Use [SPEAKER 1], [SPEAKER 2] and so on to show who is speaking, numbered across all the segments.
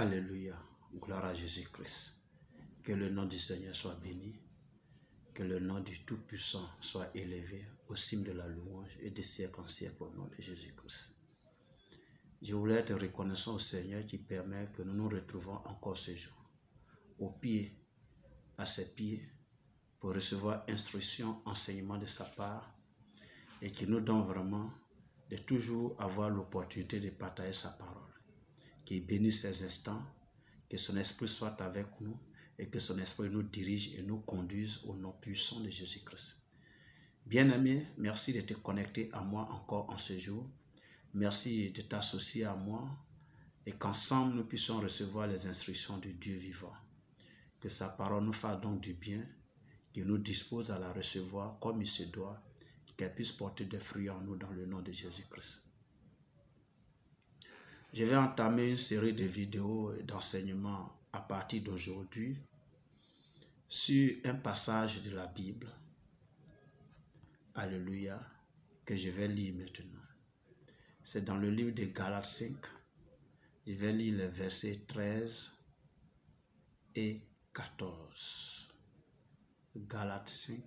[SPEAKER 1] Alléluia. Gloire à Jésus-Christ. Que le nom du Seigneur soit béni. Que le nom du Tout-Puissant soit élevé au cime de la louange et des siècles en siècle au nom de Jésus-Christ. Je voulais être reconnaissant au Seigneur qui permet que nous nous retrouvons encore ce jour, au pied, à ses pieds, pour recevoir instruction, enseignement de sa part, et qui nous donne vraiment de toujours avoir l'opportunité de partager sa parole. Qu'il bénisse ces instants, que son esprit soit avec nous et que son esprit nous dirige et nous conduise au nom puissant de Jésus-Christ. Bien-aimé, merci de te connecter à moi encore en ce jour. Merci de t'associer à moi et qu'ensemble nous puissions recevoir les instructions de Dieu vivant. Que sa parole nous fasse donc du bien, qu'il nous dispose à la recevoir comme il se doit, qu'elle puisse porter des fruits en nous dans le nom de Jésus-Christ. Je vais entamer une série de vidéos et d'enseignements à partir d'aujourd'hui sur un passage de la Bible. Alléluia, que je vais lire maintenant. C'est dans le livre de Galates 5. Je vais lire les versets 13 et 14. Galates 5,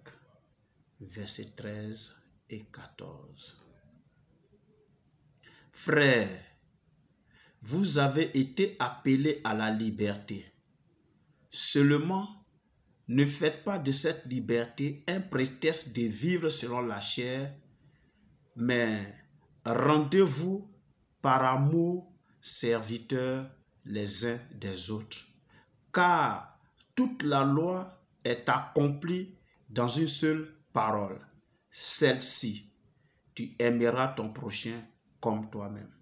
[SPEAKER 1] versets 13 et 14. Frères, vous avez été appelés à la liberté. Seulement, ne faites pas de cette liberté un prétexte de vivre selon la chair, mais rendez-vous par amour serviteurs les uns des autres. Car toute la loi est accomplie dans une seule parole. Celle-ci, tu aimeras ton prochain comme toi-même.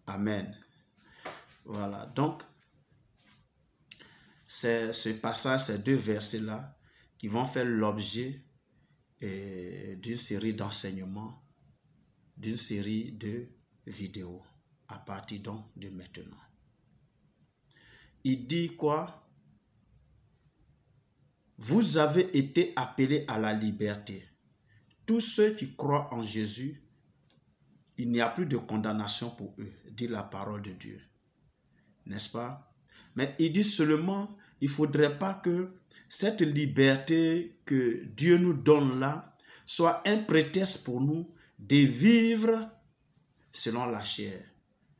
[SPEAKER 1] Amen. Voilà, donc, c'est ce passage, ces deux versets-là, qui vont faire l'objet d'une série d'enseignements, d'une série de vidéos, à partir donc de maintenant. Il dit quoi? Vous avez été appelés à la liberté. Tous ceux qui croient en Jésus, il n'y a plus de condamnation pour eux, dit la parole de Dieu. N'est-ce pas? Mais il dit seulement, il ne faudrait pas que cette liberté que Dieu nous donne là soit un prétexte pour nous de vivre selon la chair.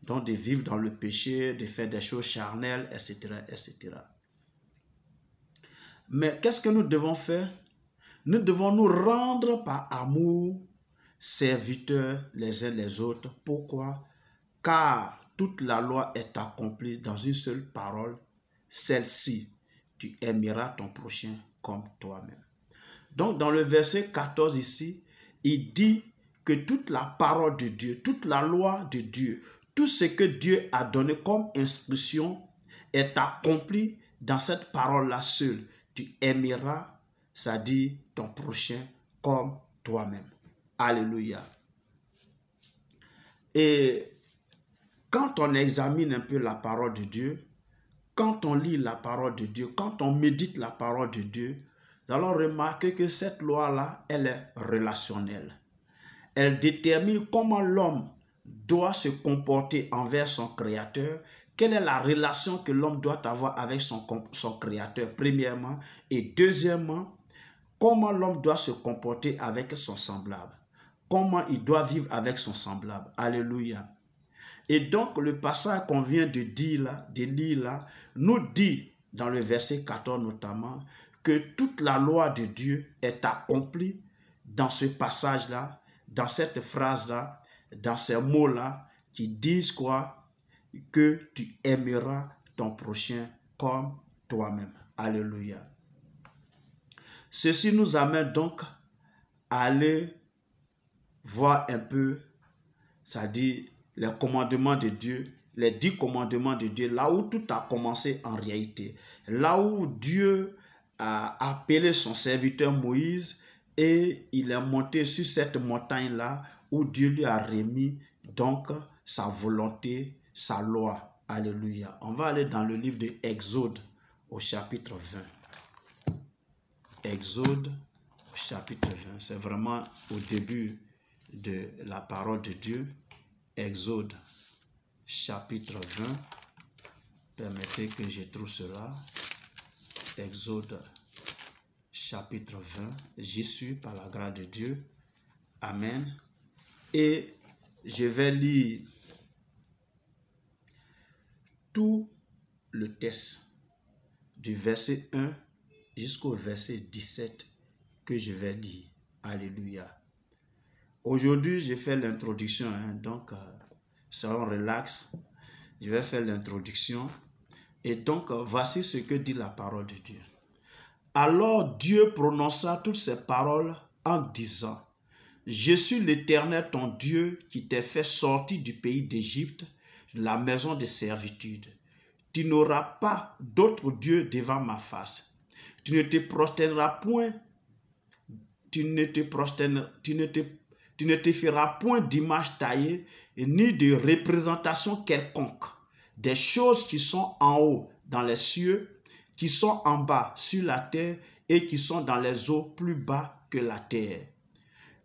[SPEAKER 1] Donc de vivre dans le péché, de faire des choses charnelles, etc., etc. Mais qu'est-ce que nous devons faire? Nous devons nous rendre par amour, serviteurs les uns les autres. Pourquoi? Car toute la loi est accomplie dans une seule parole, celle-ci, tu aimeras ton prochain comme toi-même. Donc dans le verset 14 ici, il dit que toute la parole de Dieu, toute la loi de Dieu, tout ce que Dieu a donné comme instruction est accompli dans cette parole-là seule. Tu aimeras, ça dit, ton prochain comme toi-même. Alléluia. Et quand on examine un peu la parole de Dieu, quand on lit la parole de Dieu, quand on médite la parole de Dieu, nous allons remarquer que cette loi-là, elle est relationnelle. Elle détermine comment l'homme doit se comporter envers son Créateur, quelle est la relation que l'homme doit avoir avec son Créateur, premièrement, et deuxièmement, comment l'homme doit se comporter avec son semblable, comment il doit vivre avec son semblable. Alléluia. Et donc, le passage qu'on vient de lire là, nous dit, dans le verset 14 notamment, que toute la loi de Dieu est accomplie dans ce passage-là, dans cette phrase-là, dans ces mots-là, qui disent quoi? Que tu aimeras ton prochain comme toi-même. Alléluia. Ceci nous amène donc à aller voir un peu, c'est-à-dire les commandements de Dieu, les 10 commandements de Dieu, là où tout a commencé en réalité. Là où Dieu a appelé son serviteur Moïse et il est monté sur cette montagne-là où Dieu lui a remis donc sa volonté, sa loi. Alléluia. On va aller dans le livre de Exode au chapitre 20. Exode au chapitre 20. C'est vraiment au début de la parole de Dieu. Exode chapitre 20, Permettez que je trouve cela. Exode chapitre 20. J'y suis par la grâce de Dieu. Amen. Et je vais lire tout le texte du verset 1 jusqu'au verset 17 que je vais lire. Alléluia. Aujourd'hui, j'ai fait l'introduction, donc soyons relax. Je vais faire l'introduction. Et donc, voici ce que dit la parole de Dieu. Alors Dieu prononça toutes ces paroles en disant, « Je suis l'Éternel ton Dieu qui t'ai fait sortir du pays d'Égypte, de la maison de servitude. Tu n'auras pas d'autre Dieu devant ma face. Tu ne te prosterneras point, tu ne te feras point d'image taillée, ni de représentation quelconque, des choses qui sont en haut dans les cieux, qui sont en bas sur la terre et qui sont dans les eaux plus bas que la terre.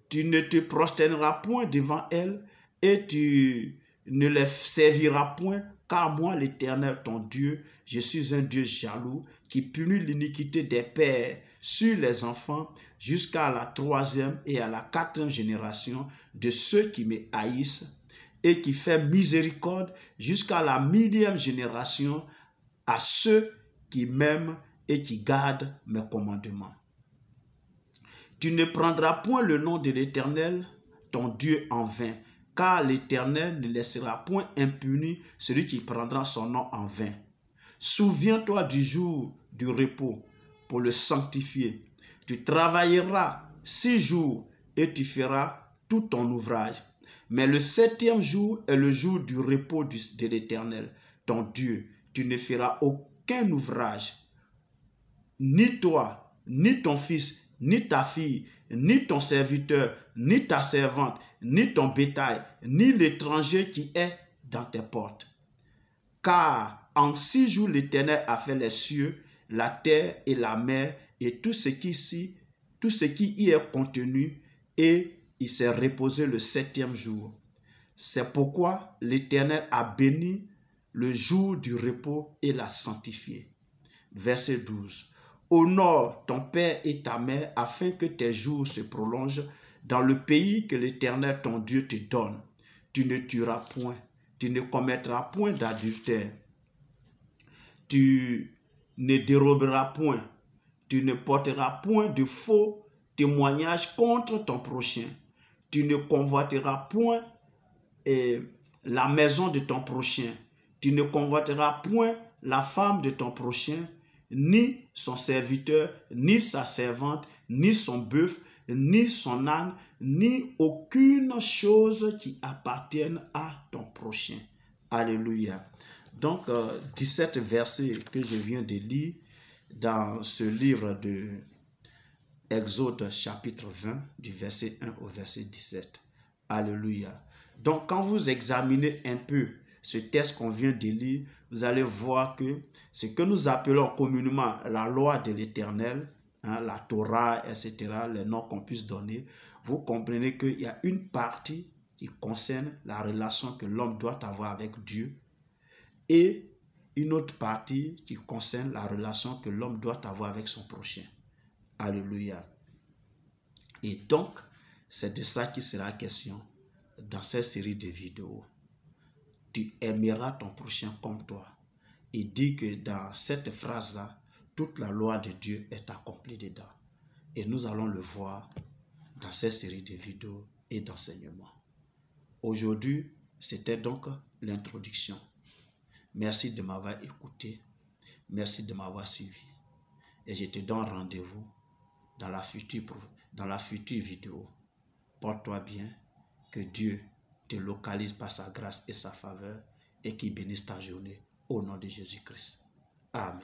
[SPEAKER 1] Tu ne te prosterneras point devant elles et tu ne les serviras point, car moi, l'Éternel, ton Dieu, je suis un Dieu jaloux qui punit l'iniquité des pères sur les enfants jusqu'à la 3e et à la 4e génération de ceux qui me haïssent et qui fait miséricorde jusqu'à la 1000e génération à ceux qui m'aiment et qui gardent mes commandements. Tu ne prendras point le nom de l'Éternel, ton Dieu, en vain, car l'Éternel ne laissera point impuni celui qui prendra son nom en vain. Souviens-toi du jour du repos pour le sanctifier. Tu travailleras 6 jours et tu feras tout ton ouvrage. Mais le 7e jour est le jour du repos de l'Éternel, ton Dieu. Tu ne feras aucun ouvrage, ni toi, ni ton fils, ni ta fille, ni ton serviteur, ni ta servante, ni ton bétail, ni l'étranger qui est dans tes portes. Car en 6 jours l'Éternel a fait les cieux, la terre et la mer et tout ce qui y est contenu, et il s'est reposé le 7e jour. C'est pourquoi l'Éternel a béni le jour du repos et l'a sanctifié. Verset 12. Honore ton père et ta mère afin que tes jours se prolongent dans le pays que l'Éternel ton Dieu te donne. Tu ne tueras point, tu ne commettras point d'adultère, tu ne déroberas point, tu ne porteras point de faux témoignages contre ton prochain, tu ne convoiteras point la maison de ton prochain, tu ne convoiteras point la femme de ton prochain, ni son serviteur, ni sa servante, ni son bœuf, ni son âne, ni aucune chose qui appartienne à ton prochain. Alléluia. Donc, 17 versets que je viens de lire dans ce livre de Exode chapitre 20, du verset 1 au verset 17. Alléluia. Donc, quand vous examinez un peu ce texte qu'on vient de lire, vous allez voir que ce que nous appelons communément la loi de l'Éternel, la Torah, etc., les noms qu'on puisse donner, vous comprenez qu'il y a une partie qui concerne la relation que l'homme doit avoir avec Dieu et une autre partie qui concerne la relation que l'homme doit avoir avec son prochain. Alléluia. Et donc, c'est de ça qui sera question dans cette série de vidéos. Tu aimeras ton prochain comme toi. Il dit que dans cette phrase-là, toute la loi de Dieu est accomplie dedans. Et nous allons le voir dans cette série de vidéos et d'enseignements. Aujourd'hui, c'était donc l'introduction. Merci de m'avoir écouté. Merci de m'avoir suivi. Et je te donne rendez-vous dans la future vidéo. Porte-toi bien. Que Dieu te localise par sa grâce et sa faveur et qu'il bénisse ta journée au nom de Jésus-Christ. Amen.